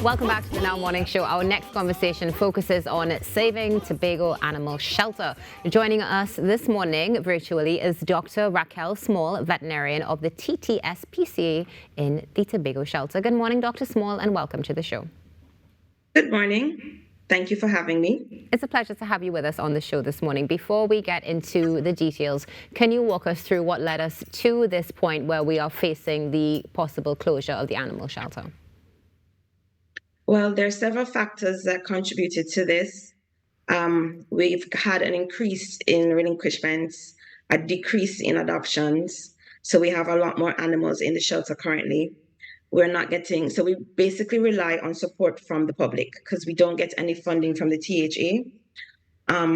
Welcome back to the Now Morning Show. Our next conversation focuses on saving Tobago Animal Shelter. Joining us this morning virtually is Dr. Racquel Small, veterinarian of the TTSPCA in the Tobago Shelter. Good morning, Dr. Small, and welcome to the show. Good morning. Thank you for having me. It's a pleasure to have you with us on the show this morning. Before we get into the details, can you walk us through what led us to this point where we are facing the possible closure of the animal shelter? Well, there are several factors that contributed to this. We've had an increase in relinquishments, a decrease in adoptions. So we have a lot more animals in the shelter currently. So we basically rely on support from the public because we don't get any funding from the THA.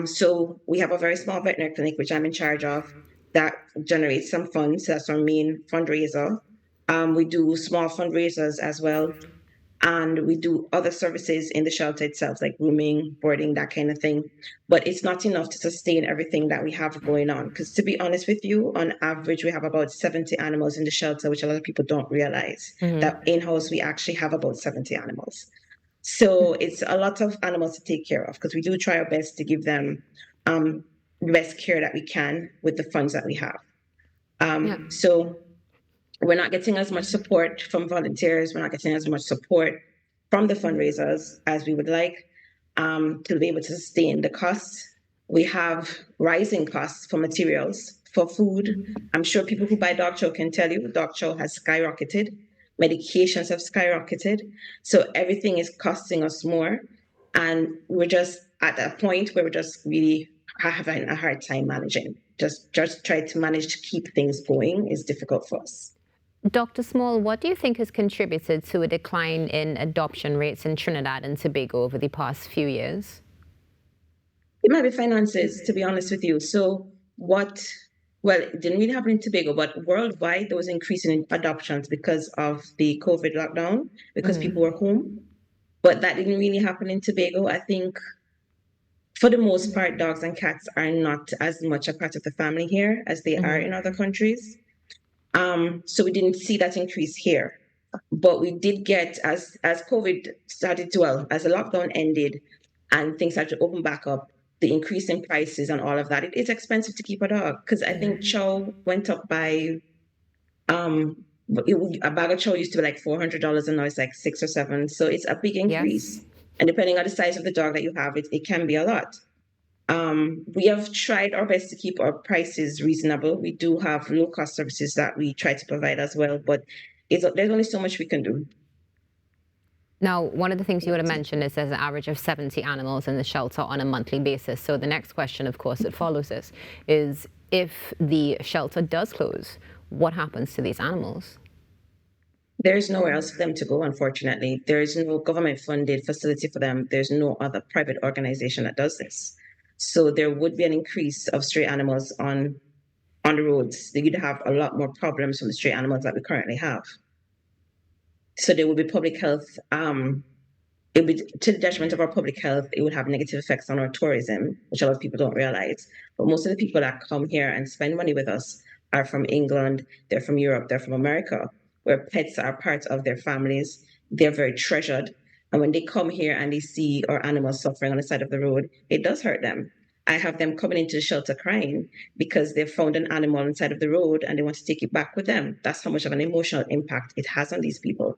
So we have a very small veterinary clinic, which I'm in charge of, that generates some funds. That's our main fundraiser. We do small fundraisers as well. And we do other services in the shelter itself, like grooming, boarding, that kind of thing. But it's not enough to sustain everything that we have going on. Because to be honest with you, on average, we have about 70 animals in the shelter, which a lot of people don't realize. That in-house, we actually have about 70 animals. So it's a lot of animals to take care of because we do try our best to give them the best care that we can with the funds that we have. So we're not getting as much support from volunteers. We're not getting as much support from the fundraisers as we would like to be able to sustain the costs. We have rising costs for materials, for food. I'm sure people who buy dog chow can tell you dog chow has skyrocketed. Medications have skyrocketed. So everything is costing us more. And we're just at a point where we're just really having a hard time managing. Just try to manage to keep things going is difficult for us. Dr. Small, what do you think has contributed to a decline in adoption rates in Trinidad and Tobago over the past few years? It might be finances, to be honest with you. It didn't really happen in Tobago, but worldwide, there was an increase in adoptions because of the COVID lockdown, because people were home. But that didn't really happen in Tobago. I think for the most part, dogs and cats are not as much a part of the family here as they are in other countries. So we didn't see that increase here. But we did get, as COVID started to, as the lockdown ended and things started to open back up, the increase in prices and all of that. It is expensive to keep a dog because I think chow went up by, a bag of chow used to be like $400 and now it's like $6 or $7. So it's a big increase. Yes. And depending on the size of the dog that you have, it can be a lot. We have tried our best to keep our prices reasonable. We do have low-cost services that we try to provide as well, but there's only so much we can do. Now, one of the things you would have mentioned is there's an average of 70 animals in the shelter on a monthly basis. So the next question, of course, that follows this is if the shelter does close, what happens to these animals? There's nowhere else for them to go, unfortunately. There is no government-funded facility for them. There's no other private organization that does this. So there would be an increase of stray animals on the roads. You'd have a lot more problems from the stray animals that we currently have. So there would be public health. It would be to the detriment of our public health. It would have negative effects on our tourism, which a lot of people don't realize. But most of the people that come here and spend money with us are from England, they're from Europe, they're from America, where pets are part of their families. They're very treasured. And when they come here and they see our animals suffering on the side of the road, it does hurt them. I have them coming into the shelter crying because they've found an animal on the side of the road and they want to take it back with them. That's how much of an emotional impact it has on these people.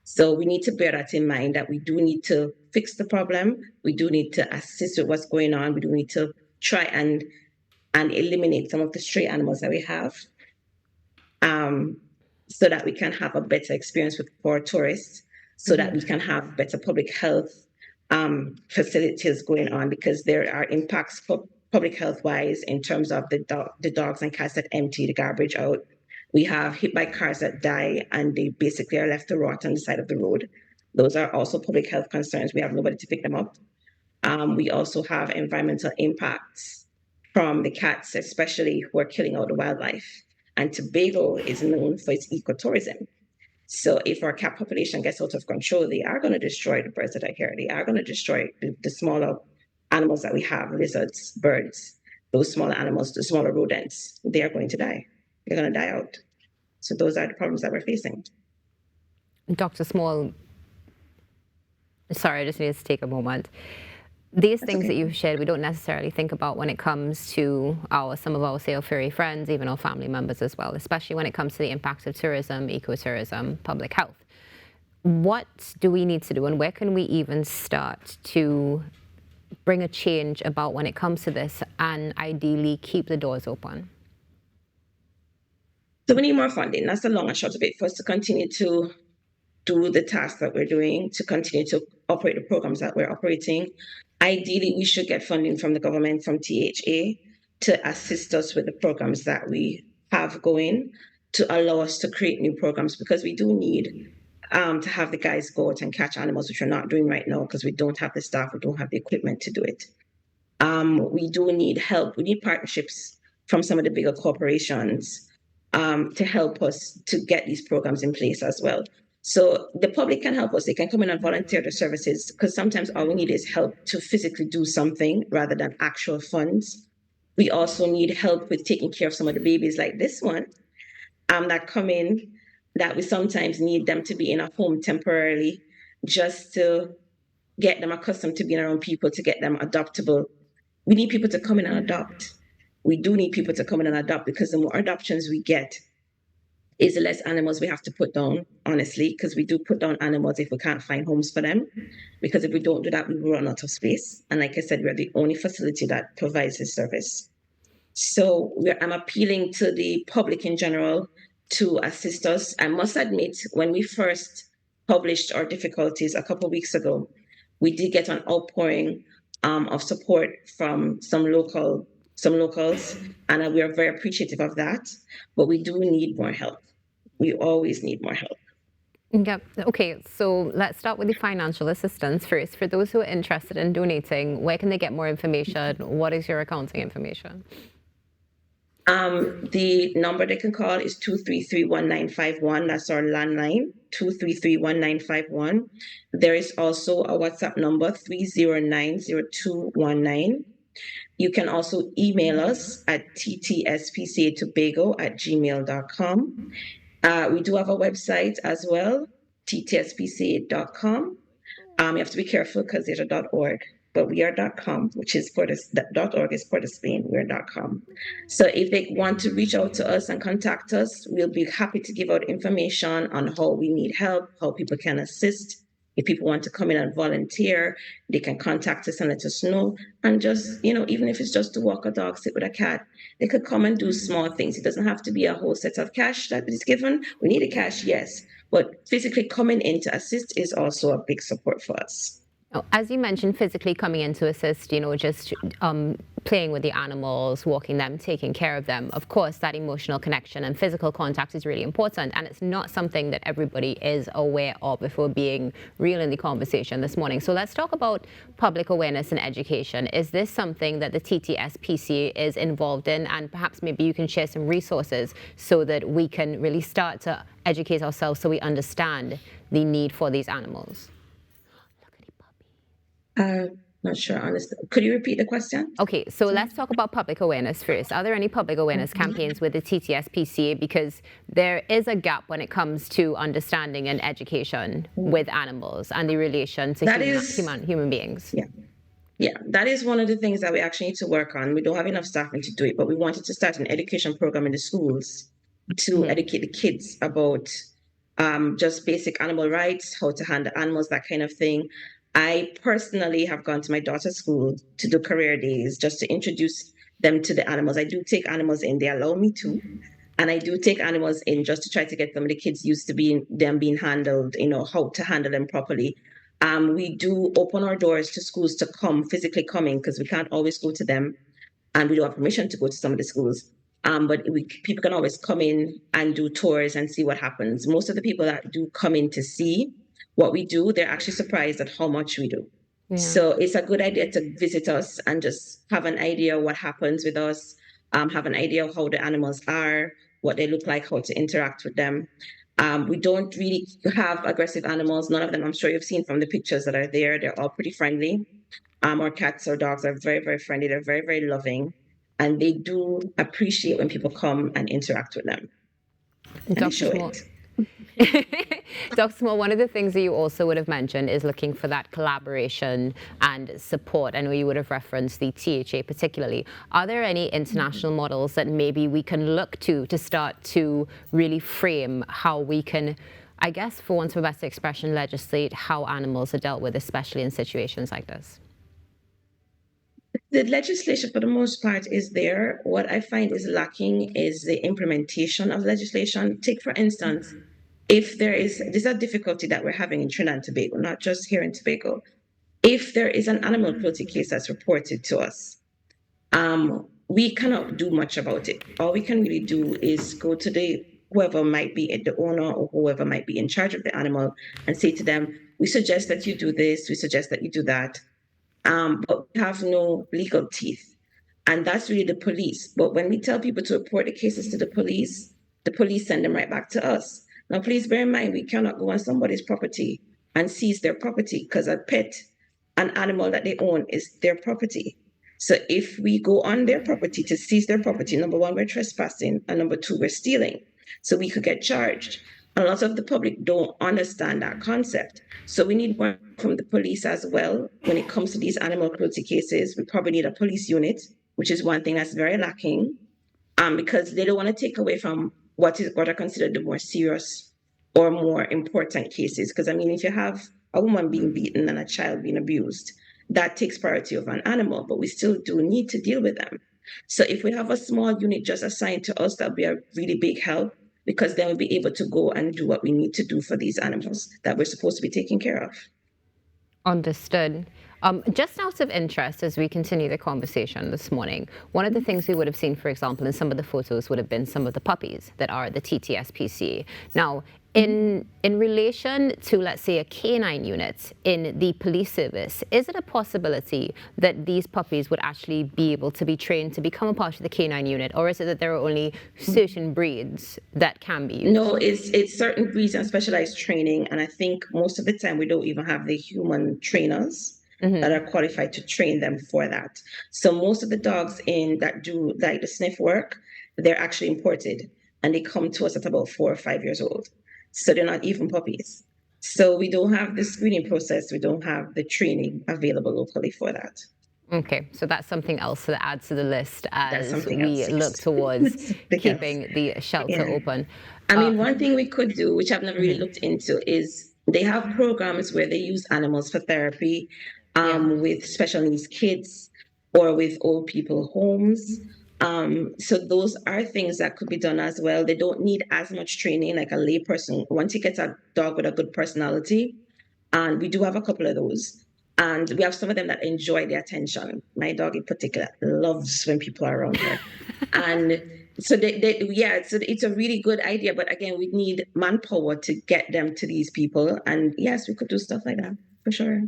So we need to bear that in mind, that we do need to fix the problem. We do need to assist with what's going on. We do need to try and eliminate some of the stray animals that we have, so that we can have a better experience for tourists, so that we can have better public health facilities going on, because there are impacts for public health wise in terms of the dogs and cats that empty the garbage out. We have hit by cars that die and they basically are left to rot on the side of the road. Those are also public health concerns. We have nobody to pick them up. We also have environmental impacts from the cats, especially, who are killing out the wildlife. And Tobago is known for its ecotourism. So if our cat population gets out of control, they are going to destroy the birds that are here. They are going to destroy the smaller animals that we have, lizards, birds, those smaller animals, the smaller rodents. They are going to die. They're going to die out. So those are the problems that we're facing. Dr. Small, Sorry, I just needed to take a moment. These That's things okay. that you've shared, we don't necessarily think about when it comes to some of our sail furry friends, even our family members as well, especially when it comes to the impact of tourism, ecotourism, public health. What do we need to do, and where can we even start to bring a change about when it comes to this and ideally keep the doors open? So we need more funding. That's the long and short of it for us to continue to do the tasks that we're doing, to continue to operate the programs that we're operating. Ideally, we should get funding from the government, from THA, to assist us with the programs that we have going, to allow us to create new programs, because we do need to have the guys go out and catch animals, which we're not doing right now because we don't have the staff, we don't have the equipment to do it. We do need help. We need partnerships from some of the bigger corporations to help us to get these programs in place as well. So the public can help us. They can come in and volunteer their services, because sometimes all we need is help to physically do something rather than actual funds. We also need help with taking care of some of the babies like this one that come in, that we sometimes need them to be in a home temporarily just to get them accustomed to being around people, to get them adoptable. We need people to come in and adopt. We do need people to come in and adopt, because the more adoptions we get, is the less animals we have to put down, honestly, because we do put down animals if we can't find homes for them. Because if we don't do that, we will run out of space. And like I said, we're the only facility that provides this service. So I'm appealing to the public in general to assist us. I must admit, when we first published our difficulties a couple of weeks ago, we did get an outpouring of support from some locals, and we are very appreciative of that. But we do need more help. We always need more help. Yeah. Okay. So let's start with the financial assistance first. For those who are interested in donating, where can they get more information? What is your accounting information? The number they can call is 233-1951. That's our landline, 233-1951. There is also a WhatsApp number, 309-0219. You can also email us at TTSPCA Tobago at gmail.com. We do have a website as well, TTSPCA.com. You have to be careful because there's a .org, but we are .com, which is for this, .org is for the Spain, we're .com. So if they want to reach out to us and contact us, we'll be happy to give out information on how we need help, how people can assist. If people want to come in and volunteer, they can contact us and let us know. And just, even if it's just to walk a dog, sit with a cat, they could come and do small things. It doesn't have to be a whole set of cash that is given. We need a cash, yes, but physically coming in to assist is also a big support for us. As you mentioned, physically coming in to assist, just playing with the animals, walking them, taking care of them. Of course, that emotional connection and physical contact is really important, and it's not something that everybody is aware of if we're being real in the conversation this morning. So let's talk about public awareness and education. Is this something that the TTSPCA is involved in? And perhaps maybe you can share some resources so that we can really start to educate ourselves so we understand the need for these animals. Not sure, honestly. Could you repeat the question? Okay, so let's talk about public awareness first. Are there any public awareness campaigns with the TTSPCA? Because there is a gap when it comes to understanding and education with animals and the relation to human beings. Yeah, that is one of the things that we actually need to work on. We don't have enough staffing to do it, but we wanted to start an education program in the schools to educate the kids about just basic animal rights, how to handle animals, that kind of thing. I personally have gone to my daughter's school to do career days just to introduce them to the animals. I do take animals in, they allow me to. And I do take animals in just to try to get the kids used to them being handled, how to handle them properly. We do open our doors to schools to physically come in, because we can't always go to them. And we don't have permission to go to some of the schools. But people can always come in and do tours and see what happens. Most of the people that do come in to see what we do, they're actually surprised at how much we do. Yeah. So it's a good idea to visit us and just have an idea what happens with us, have an idea of how the animals are, what they look like, how to interact with them. We don't really have aggressive animals. None of them, I'm sure you've seen from the pictures that are there. They're all pretty friendly. Our cats or dogs are very, very friendly. They're very, very loving. And they do appreciate when people come and interact with them. Dr. Small, Dr. Small, one of the things that you also would have mentioned is looking for that collaboration and support. I know you would have referenced the THA particularly. Are there any international models that maybe we can look to start to really frame how we can, I guess, for want of a better expression, legislate how animals are dealt with, especially in situations like this? The legislation, for the most part, is there. What I find is lacking is the implementation of legislation. Take, for instance, if there's a difficulty that we're having in Trinidad and Tobago, not just here in Tobago. If there is an animal cruelty case that's reported to us, we cannot do much about it. All we can really do is go to the whoever might be the owner or whoever might be in charge of the animal and say to them, we suggest that you do this, we suggest that you do that. But we have no legal teeth. And that's really the police. But when we tell people to report the cases to the police send them right back to us. Now, please bear in mind, we cannot go on somebody's property and seize their property because a pet, an animal that they own, is their property. So if we go on their property to seize their property, number one, we're trespassing, and number two, we're stealing. So we could get charged. A lot of the public don't understand that concept. So we need one from the police as well. When it comes to these animal cruelty cases, we probably need a police unit, which is one thing that's very lacking, because they don't want to take away from what are considered the more serious or more important cases. Because I mean, if you have a woman being beaten and a child being abused, that takes priority over an animal, but we still do need to deal with them. So if we have a small unit just assigned to us, that'll be a really big help, because then we'll be able to go and do what we need to do for these animals that we're supposed to be taking care of. Understood. Just out of interest, as we continue the conversation this morning, one of the things we would have seen, for example, in some of the photos would have been some of the puppies that are the TTSPCA. Now, in relation to, let's say, a canine unit in the police service, is it a possibility that these puppies would actually be able to be trained to become a part of the canine unit, or is it that there are only certain breeds that can be used? No, it's certain breeds and specialized training, and I think most of the time we don't even have the human trainers that are qualified to train them for that. So most of the dogs in that do like the sniff work, they're actually imported, and they come to us at about 4 or 5 years old. So they're not even puppies. So we don't have the screening process. We don't have the training available locally for that. Okay, so that's something else that adds to the list as we else, look yes. towards keeping the shelter open. I mean, one thing we could do, which I've never really looked into, is they have programs where they use animals for therapy with special needs kids or with old people homes. So those are things that could be done as well. They don't need as much training like a lay person. Once you get a dog with a good personality, and we do have a couple of those, and we have some of them that enjoy the attention. My dog in particular loves when people are around her. And so so it's a really good idea. But again, we need manpower to get them to these people. And yes, we could do stuff like that for sure.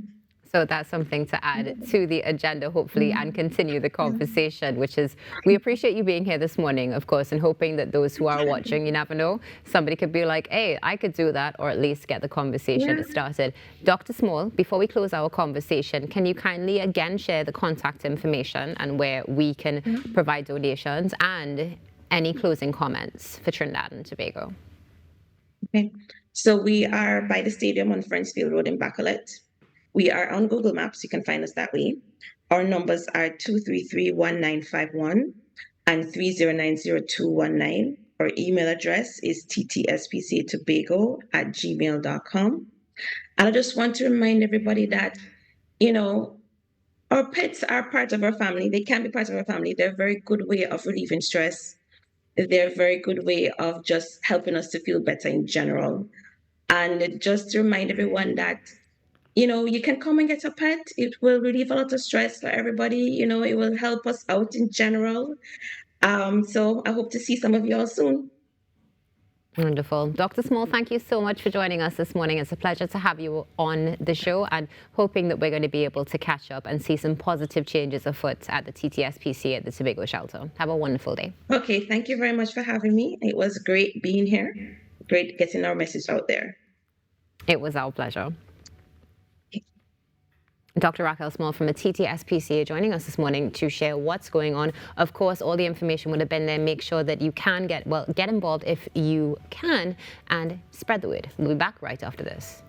So that's something to add to the agenda, hopefully, and continue the conversation, which is, we appreciate you being here this morning, of course, and hoping that those who are watching, you never know, somebody could be like, hey, I could do that, or at least get the conversation started. Dr. Small, before we close our conversation, can you kindly again share the contact information and where we can provide donations and any closing comments for Trinidad and Tobago? Okay. So we are by the stadium on Friendsfield Road in Bacolette. We are on Google Maps. You can find us that way. Our numbers are 233-1951 and 3090219. Our email address is TTSPCATobago@gmail.com. And I just want to remind everybody that, our pets are part of our family. They can be part of our family. They're a very good way of relieving stress. They're a very good way of just helping us to feel better in general. And just to remind everyone that, you can come and get a pet. It will relieve a lot of stress for everybody. It will help us out in general. So I hope to see some of you all soon. Wonderful. Dr. Small, thank you so much for joining us this morning. It's a pleasure to have you on the show, and hoping that we're going to be able to catch up and see some positive changes afoot at the TTSPCA at the Tobago Shelter. Have a wonderful day. Okay, thank you very much for having me. It was great being here. Great getting our message out there. It was our pleasure. Dr. Racquel Small from the TTSPCA joining us this morning to share what's going on. Of course, all the information would have been there. Make sure that you can get involved if you can, and spread the word. We'll be back right after this.